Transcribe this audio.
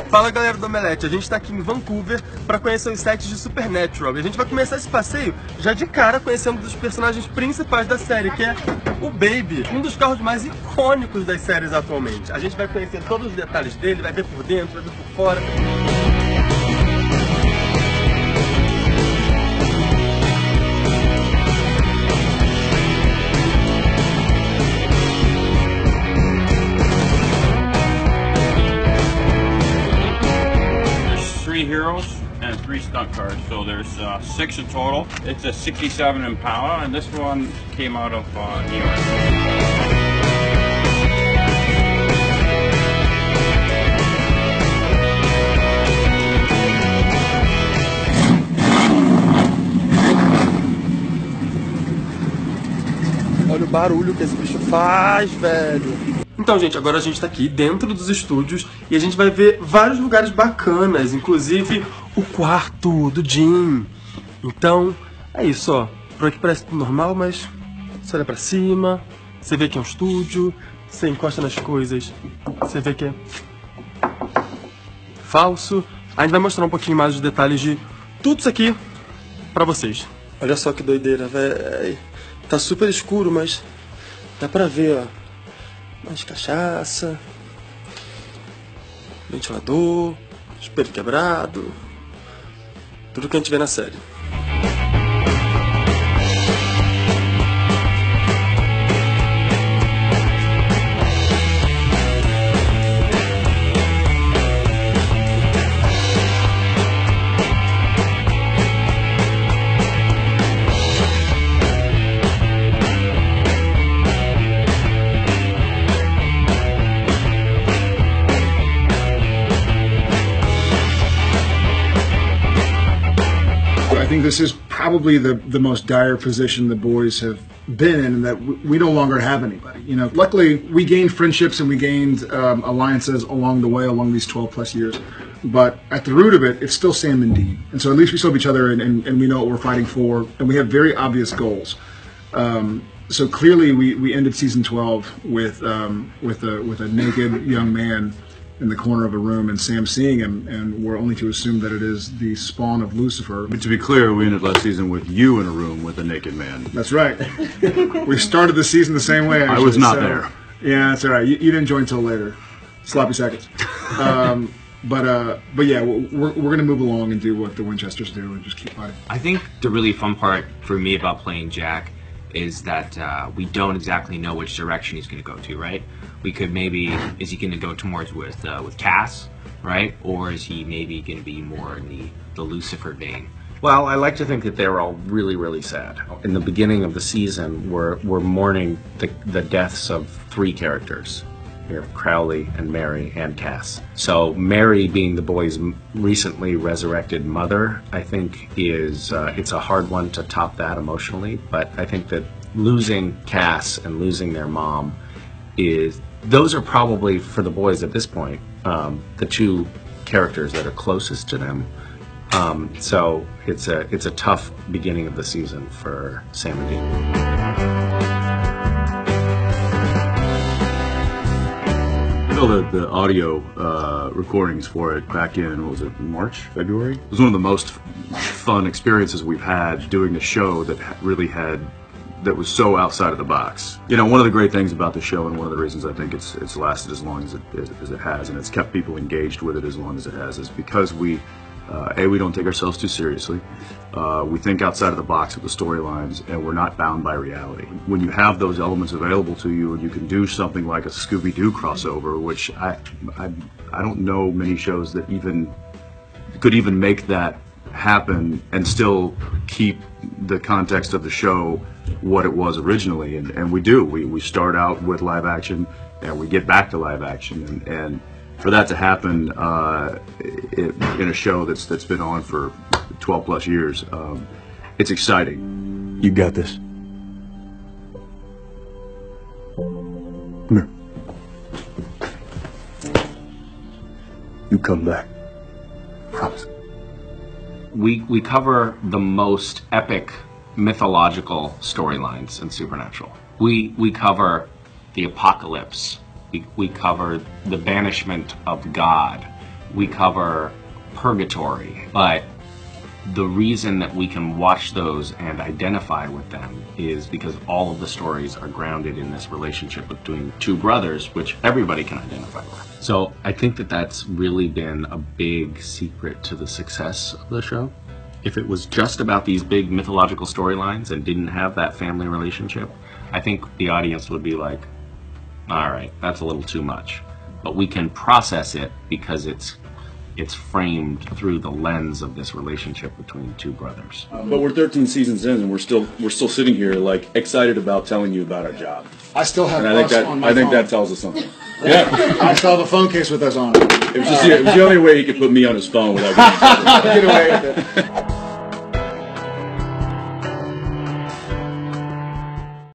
Fala galera do Omelete, a gente está aqui em Vancouver para conhecer os sets de Supernatural e a gente vai começar esse passeio já de cara conhecendo um dos personagens principais da série, que é o Baby, um dos carros mais icônicos das séries atualmente. A gente vai conhecer todos os detalhes dele, vai ver por dentro, vai ver por fora. Heroes and 3 stunt cars, so there's 6 in total. It's a 67 Impala, and this one came out of New York. Olha o barulho que esse bicho faz, velho. Então, gente, agora a gente tá aqui dentro dos estúdios e a gente vai ver vários lugares bacanas, inclusive o quarto do Jim. Então, é isso, ó. Por aqui parece tudo normal, mas você olha pra cima, você vê que é um estúdio, você encosta nas coisas, você vê que é falso. A gente vai mostrar um pouquinho mais os detalhes de tudo isso aqui pra vocês. Olha só que doideira, velho. Tá super escuro, mas dá pra ver, ó. Mais cachaça, ventilador, espelho quebrado, tudo que a gente vê na série. I think this is probably the most dire position the boys have been in that we no longer have anybody. You know, luckily we gained friendships and we gained alliances along the way, along these 12 plus years. But at the root of it, it's still Sam and Dean. And so at least we still have each other and we know what we're fighting for, and we have very obvious goals. So clearly we ended season 12 with a naked young man in the corner of a room and Sam seeing him, and we're only to assume that it is the spawn of Lucifer. But to be clear, we ended last season with you in a room with a naked man. That's right. We started the season the same way, actually. I was not there. Yeah, that's all right. You didn't join until later. Sloppy seconds. But yeah, we're going to move along and do what the Winchesters do and just keep fighting. I think the really fun part for me about playing Jack is that we don't exactly know which direction he's going to go to, right? We could maybe, is he going to go towards with Cass, right? Or is he maybe going to be more in the Lucifer vein? Well, I like to think that they were all really, really sad. In the beginning of the season, we're mourning the deaths of 3 characters. Here, Crowley and Mary and Cass. So Mary, being the boy's recently resurrected mother, I think is it's a hard one to top that emotionally. But I think that losing Cass and losing their mom those are probably, for the boys at this point, the 2 characters that are closest to them. So it's a tough beginning of the season for Sam and Dean. The audio recordings for it back in, what was it, March, February? It was one of the most fun experiences we've had doing the show that was so outside of the box. You know, one of the great things about the show, and one of the reasons I think it's lasted as long as it has, and it's kept people engaged with it as long as it has, is because we don't take ourselves too seriously. We think outside of the box with the storylines, and we're not bound by reality. When you have those elements available to you, and you can do something like a Scooby-Doo crossover, which I don't know many shows that could even make that happen and still keep the context of the show what it was originally, and we do. We start out with live action, and we get back to live action, and for that to happen in a show that's been on for 12 plus years, it's exciting. You got this. Come here. You come back. Promise. We cover the most epic mythological storylines in Supernatural. We cover the apocalypse. We cover the banishment of God. we cover purgatory, but the reason that we can watch those and identify with them is because all of the stories are grounded in this relationship between two brothers, which everybody can identify with. So I think that that's really been a big secret to the success of the show. If it was just about these big mythological storylines and didn't have that family relationship, I think the audience would be like, all right, that's a little too much. But we can process it because it's framed through the lens of this relationship between two brothers. But we're 13 seasons in, and we're still sitting here like excited about telling you about our job. I still have And us on my I think phone. that tells us something. Yeah, I still have a phone case with us on it. it was the only way he could put me on his phone without getting Get away with it.